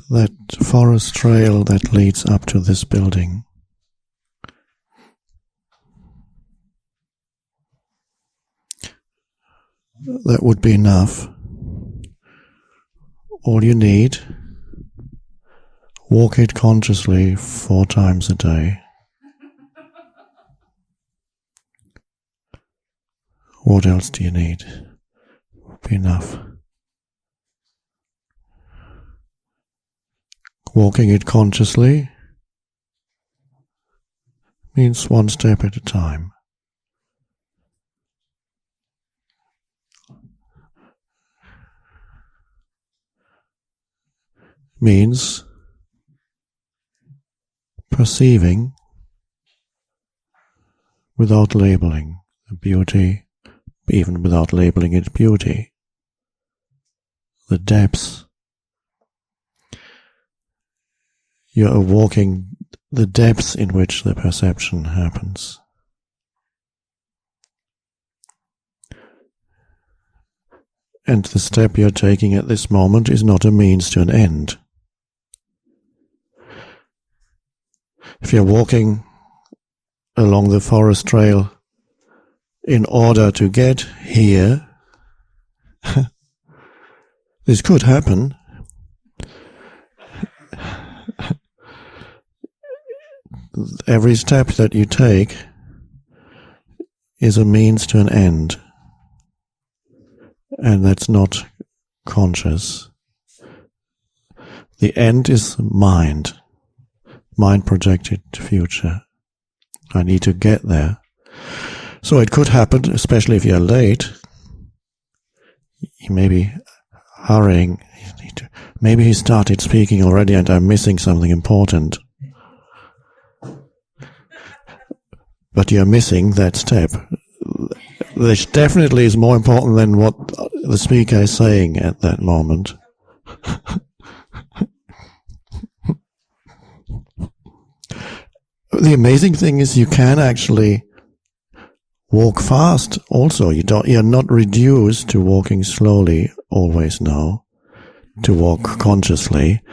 that forest trail that leads up to this building. That would be enough. All you need, walk it consciously 4 times a day. What else do you need? Would be enough. Walking it consciously means 1 step at a time. Means perceiving without labeling the beauty, even without labeling it beauty, the depths. You are walking the depths in which the perception happens. And the step you're taking at this moment is not a means to an end. If you're walking along the forest trail in order to get here, this could happen. Every step that you take is a means to an end, and that's not conscious. The end is mind projected future. I need to get there. So it could happen, especially if you're late. You may be hurrying. Maybe he started speaking already and I'm missing something important. But you're missing that step. Which definitely is more important than what the speaker is saying at that moment. The amazing thing is you can actually walk fast also. You're not reduced to walking slowly always now, to walk consciously.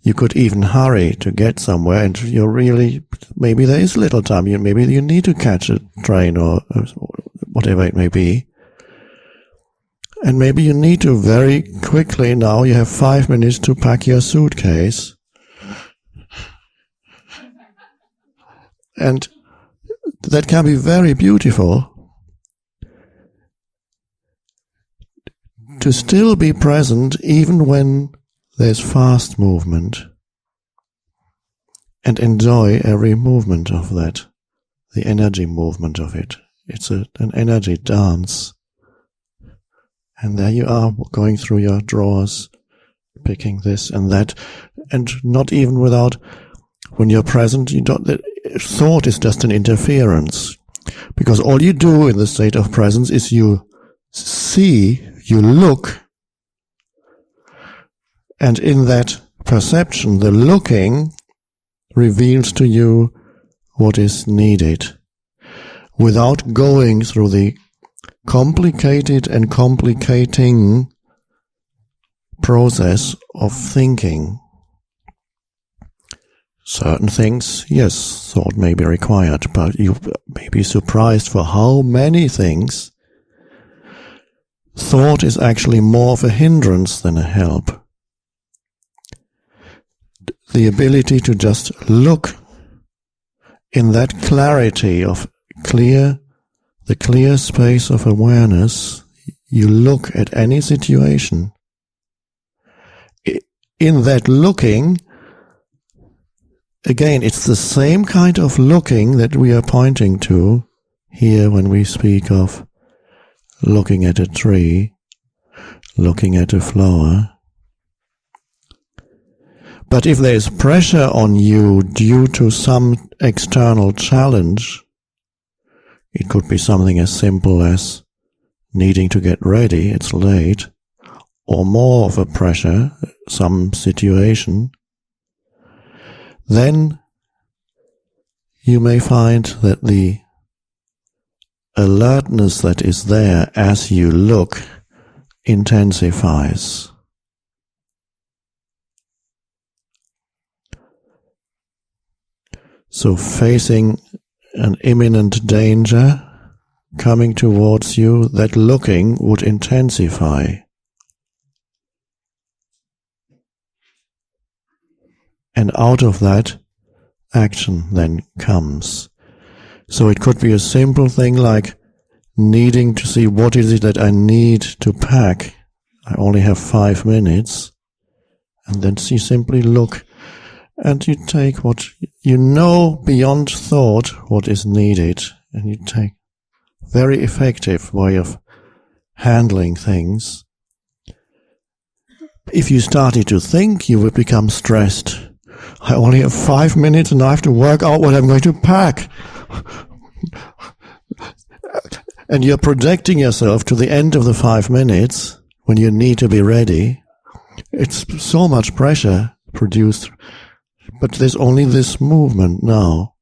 You could even hurry to get somewhere, and you're really, maybe there is little time. Maybe you need to catch a train or whatever it may be. And maybe you need to very quickly now, you have 5 minutes to pack your suitcase. And that can be very beautiful. To still be present even when there's fast movement. And enjoy every movement of that. The energy movement of it. It's an energy dance. And there you are, going through your drawers, picking this and that, and not even without, when you're present, thought is just an interference. Because all you do in the state of presence is you see, you look, and in that perception, the looking reveals to you what is needed, without going through the complicated and complicating process of thinking. Certain things, yes, thought may be required, but you may be surprised for how many things thought is actually more of a hindrance than a help. The ability to just look in that clarity of the clear space of awareness, you look at any situation. In that looking, again, it's the same kind of looking that we are pointing to here when we speak of looking at a tree, looking at a flower. But if there is pressure on you due to some external challenge, it could be something as simple as needing to get ready, it's late, or more of a pressure, some situation, then you may find that the alertness that is there as you look intensifies. So facing an imminent danger coming towards you, that looking would intensify. And out of that, action then comes. So it could be a simple thing like needing to see what is it that I need to pack. I only have 5 minutes. And then you simply look and you take what you know beyond thought what is needed, and you take very effective way of handling things. If you started to think, you would become stressed. I only have 5 minutes and I have to work out what I'm going to pack. And you're projecting yourself to the end of the 5 minutes when you need to be ready. It's so much pressure produced, but there's only this movement now.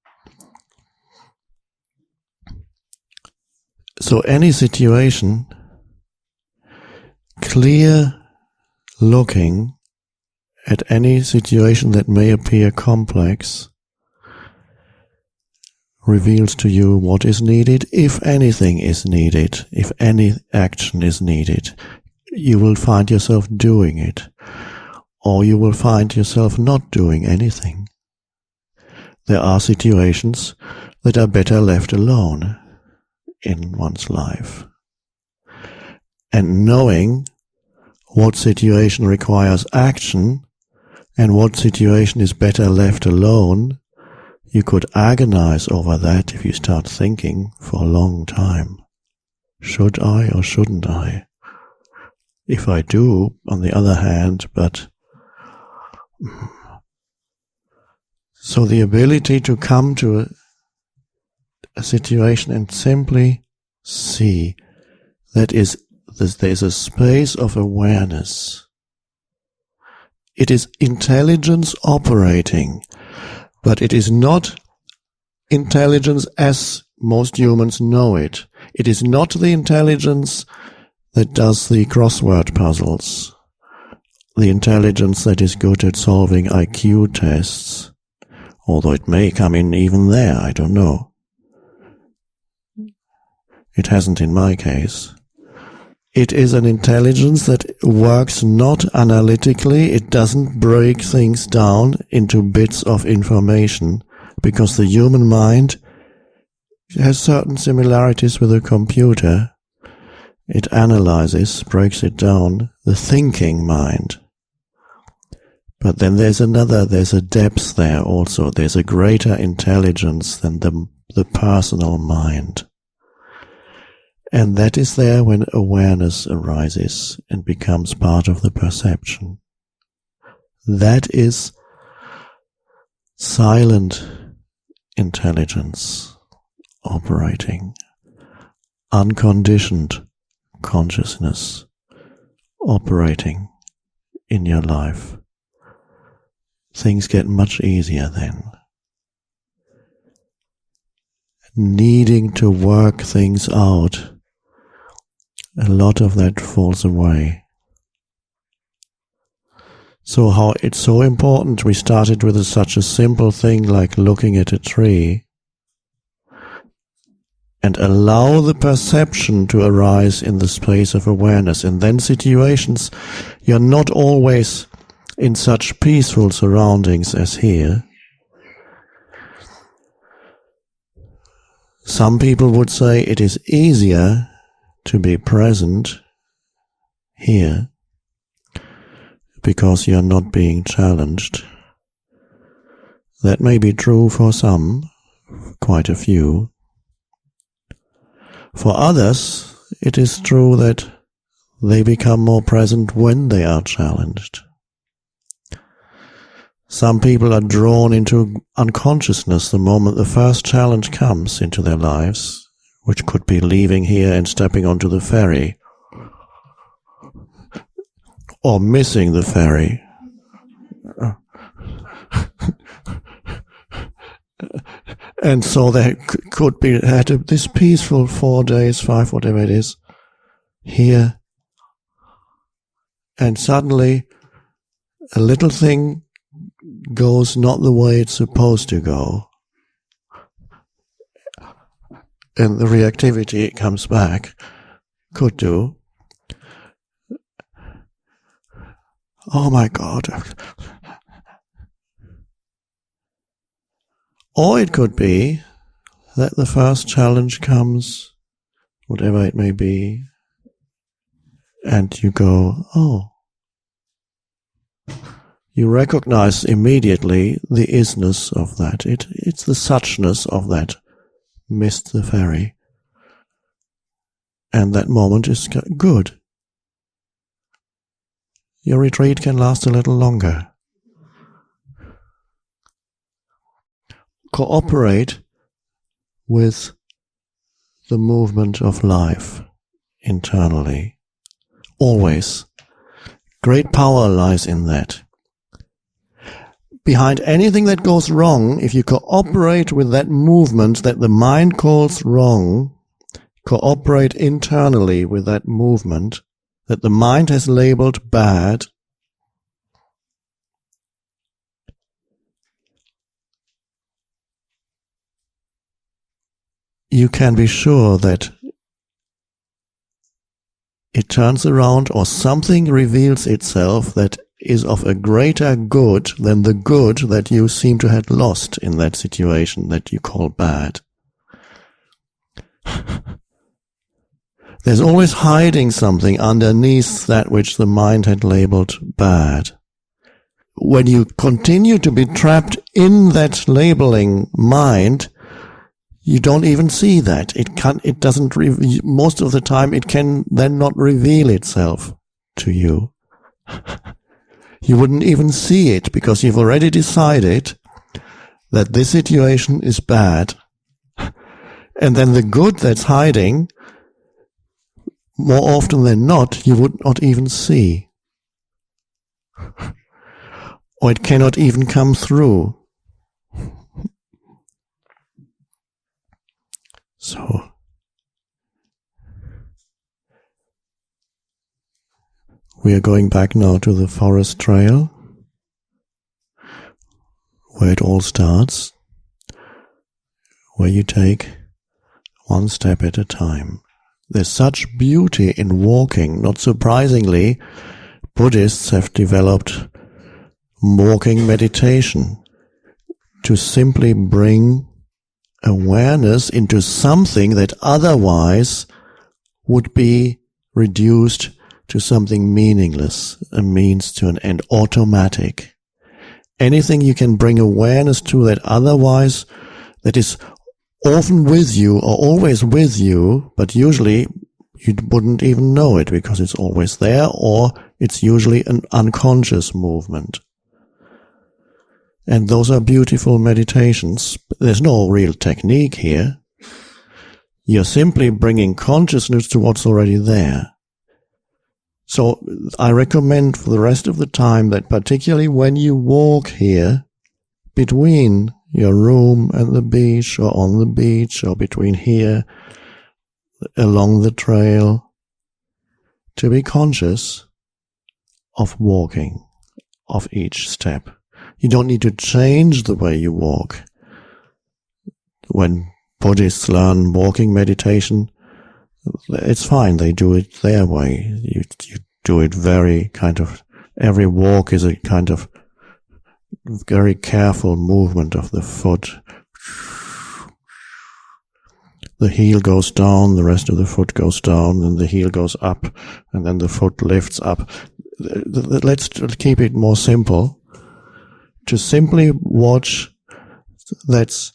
So any situation, clear looking at any situation that may appear complex reveals to you what is needed, if anything is needed, if any action is needed. You will find yourself doing it, or you will find yourself not doing anything. There are situations that are better left alone in one's life. And knowing what situation requires action and what situation is better left alone, you could agonize over that if you start thinking for a long time. Should I or shouldn't I? If I do, on the other hand, but... So the ability to come to a situation and simply see that there's a space of awareness. It is intelligence operating, but it is not intelligence as most humans know it. It is not the intelligence that does the crossword puzzles, the intelligence that is good at solving IQ tests, although it may come in even there, I don't know. It hasn't in my case. It is an intelligence that works not analytically. It doesn't break things down into bits of information, because the human mind has certain similarities with a computer. It analyzes, breaks it down, the thinking mind. But then there's a depth there also. There's a greater intelligence than the personal mind. And that is there when awareness arises and becomes part of the perception. That is silent intelligence operating, unconditioned consciousness operating in your life. Things get much easier then. Needing to work things out, a lot of that falls away. So how it's so important we started with such a simple thing like looking at a tree and allow the perception to arise in the space of awareness. And then situations, you're not always in such peaceful surroundings as here. Some people would say it is easier to be present here because you're not being challenged. That may be true for some, quite a few. For others, it is true that they become more present when they are challenged. Some people are drawn into unconsciousness the moment the first challenge comes into their lives, which could be leaving here and stepping onto the ferry, or missing the ferry. And so they could be had this peaceful 4 days, 5, whatever it is, here, and suddenly a little thing goes not the way it's supposed to go. and the reactivity comes back, could do. Oh my God. Or it could be that the first challenge comes, whatever it may be, and you go, oh. You recognize immediately the isness of that. It's the suchness of that. Missed the ferry. And that moment is good. Your retreat can last a little longer. Cooperate with the movement of life internally. Always. Great power lies in that. Behind anything that goes wrong, if you cooperate with that movement that the mind calls wrong, cooperate internally with that movement that the mind has labeled bad, you can be sure that it turns around or something reveals itself that is of a greater good than the good that you seem to have lost in that situation that you call bad. There's always hiding something underneath that which the mind had labeled bad. When you continue to be trapped in that labeling mind, you don't even see that. It doesn't, most of the time it can then not reveal itself to you. You wouldn't even see it because you've already decided that this situation is bad. And then the good that's hiding, more often than not, you would not even see. Or it cannot even come through. So, we are going back now to the forest trail, where it all starts, where you take one step at a time. There's such beauty in walking. Not surprisingly, Buddhists have developed walking meditation to simply bring awareness into something that otherwise would be reduced to something meaningless, a means to an end, automatic. Anything you can bring awareness to that otherwise, that is often with you or always with you, but usually you wouldn't even know it because it's always there, or it's usually an unconscious movement. And those are beautiful meditations. There's no real technique here. You're simply bringing consciousness to what's already there. So I recommend for the rest of the time that particularly when you walk here, between your room and the beach, or on the beach, or between here, along the trail, to be conscious of walking, of each step. You don't need to change the way you walk. When Buddhists learn walking meditation, it's fine. They do it their way. You do it very kind of, every walk is a kind of very careful movement of the foot. The heel goes down, the rest of the foot goes down, and the heel goes up, and then the foot lifts up. Let's keep it more simple. To simply watch, that's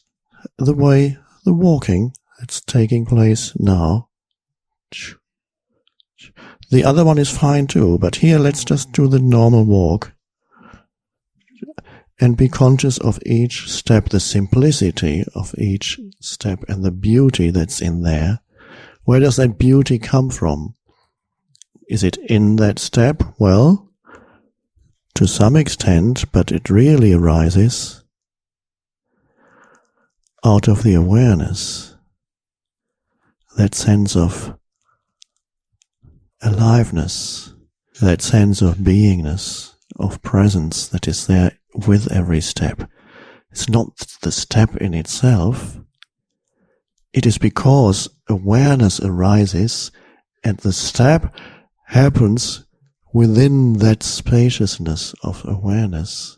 the way the walking that's taking place now. The other one is fine too, but here let's just do the normal walk and be conscious of each step, the simplicity of each step and the beauty that's in there. Where does that beauty come from? Is it in that step? Well, to some extent, but it really arises out of the awareness, that sense of aliveness, that sense of beingness, of presence that is there with every step. It's not the step in itself, it is because awareness arises and the step happens within that spaciousness of awareness.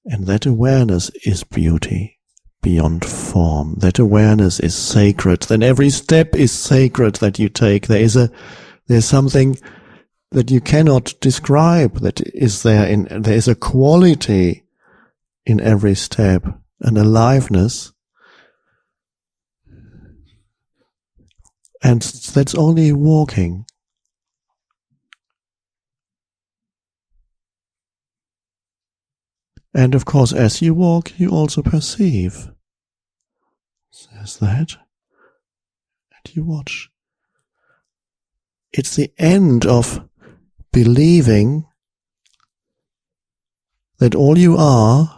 And that awareness is beauty beyond form. That awareness is sacred. Then every step is sacred that you take. There's something that you cannot describe that is there. There is a quality in every step, an aliveness. And that's only walking. And of course, as you walk, you also perceive. There's that. And you watch. It's the end of believing that all you are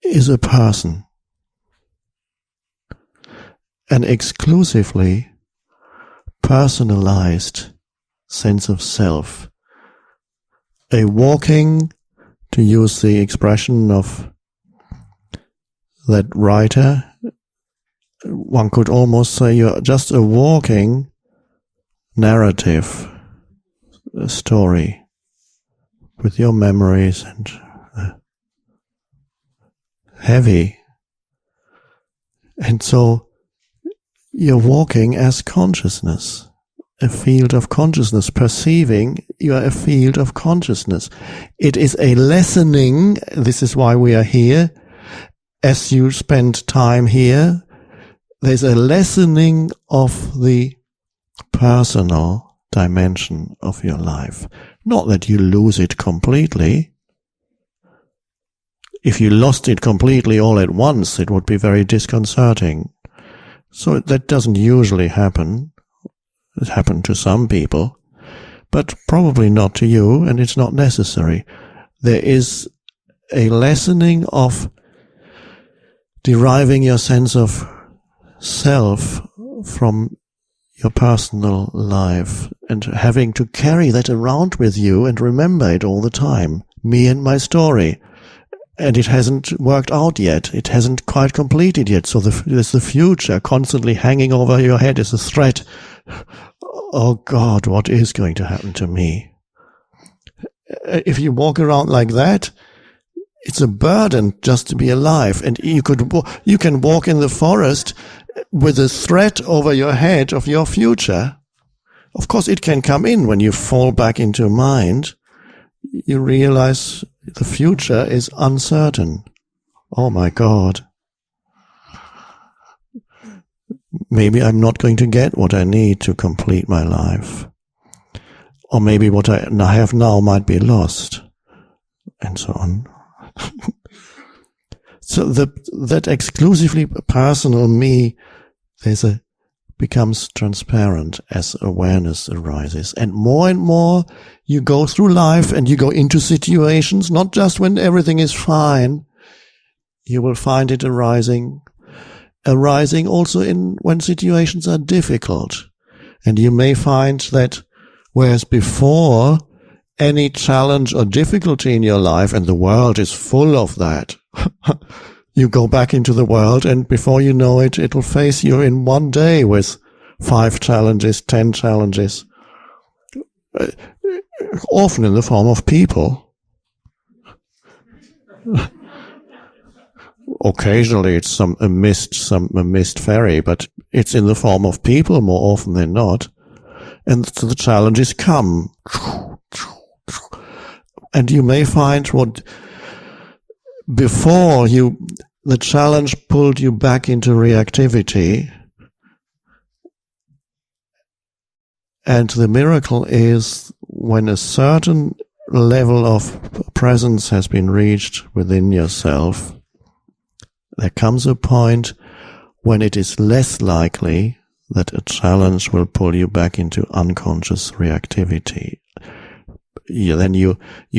is a person. An exclusively personalized sense of self. A walking, to use the expression of that writer, one could almost say you're just a walking narrative, a story, with your memories and heavy. And so you're walking as consciousness, a field of consciousness, perceiving you are a field of consciousness. It is a lessening, this is why we are here. As you spend time here, there's a lessening of the personal dimension of your life. Not that you lose it completely. If you lost it completely all at once, it would be very disconcerting. So that doesn't usually happen. It happened to some people, but probably not to you, and it's not necessary. There is a lessening of deriving your sense of self from your personal life and having to carry that around with you and remember it all the time. Me and my story. And it hasn't worked out yet. It hasn't quite completed yet. So there's the future constantly hanging over your head as a threat. Oh God, what is going to happen to me? If you walk around like that, it's a burden just to be alive. And you can walk in the forest with a threat over your head of your future. Of course, it can come in when you fall back into mind. You realize the future is uncertain. Oh my God. Maybe I'm not going to get what I need to complete my life. Or maybe what I have now might be lost. And so on. So that exclusively personal me, becomes transparent as awareness arises. And more you go through life and you go into situations, not just when everything is fine. You will find it arising also when situations are difficult. And you may find that whereas before any challenge or difficulty in your life, and the world is full of that, you go back into the world and before you know it, it'll face you in one day with 5 challenges, 10 challenges, often in the form of people. Occasionally it's a mist ferry, but it's in the form of people more often than not. And so the challenges come. And you may find what before the challenge pulled you back into reactivity. And the miracle is when a certain level of presence has been reached within yourself, there comes a point when it is less likely that a challenge will pull you back into unconscious reactivity. Then you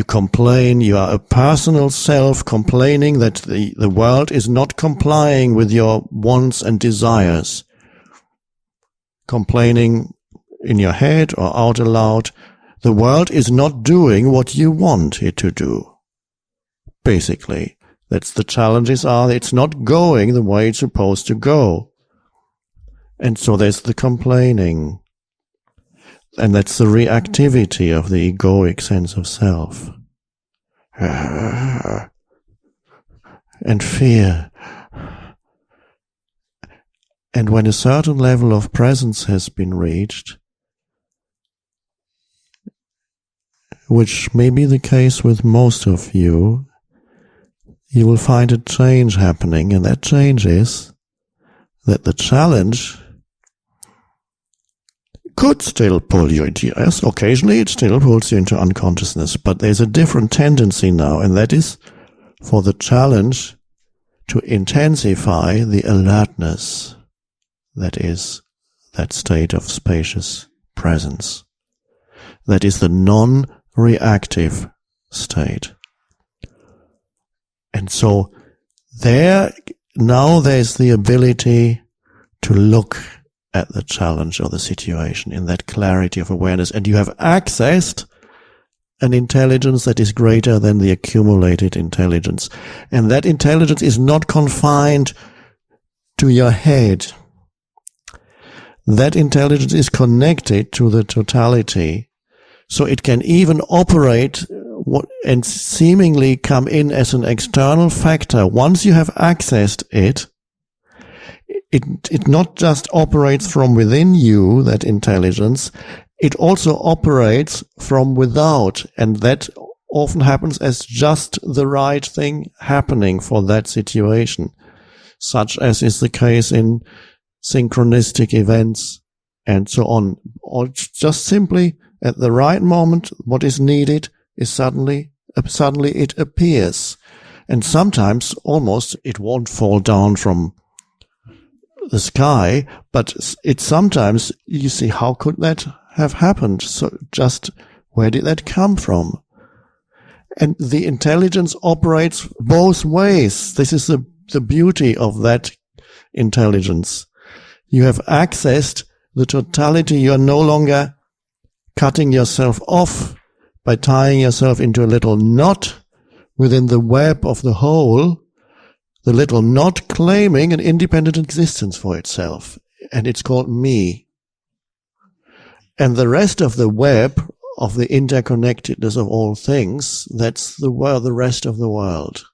complain, you are a personal self complaining that the world is not complying with your wants and desires. Complaining in your head or out aloud, the world is not doing what you want it to do. Basically, That's the challenges are, it's not going the way it's supposed to go. And so there's the complaining. And that's the reactivity of the egoic sense of self. And fear. And when a certain level of presence has been reached, which may be the case with most of you, you will find a change happening, and that change is that the challenge could still pull you into, yes, occasionally it still pulls you into unconsciousness, but there's a different tendency now, and that is for the challenge to intensify the alertness that is that state of spacious presence. That is the non-reactive state. And so now there's the ability to look at the challenge or the situation in that clarity of awareness, and you have accessed an intelligence that is greater than the accumulated intelligence. And that intelligence is not confined to your head. That intelligence is connected to the totality, so it can even operate and seemingly come in as an external factor. Once you have accessed it, it not just operates from within you, that intelligence, it also operates from without, and that often happens as just the right thing happening for that situation, such as is the case in synchronistic events and so on. Or just simply at the right moment, what is needed is suddenly it appears. And sometimes almost it won't fall down from the sky, but it's sometimes you see, how could that have happened? So just where did that come from? And the intelligence operates both ways. This is the beauty of that intelligence. You have accessed the totality. You are no longer cutting yourself off by tying yourself into a little knot within the web of the whole, the little knot claiming an independent existence for itself, and it's called me. And the rest of the web of the interconnectedness of all things, that's the rest of the world.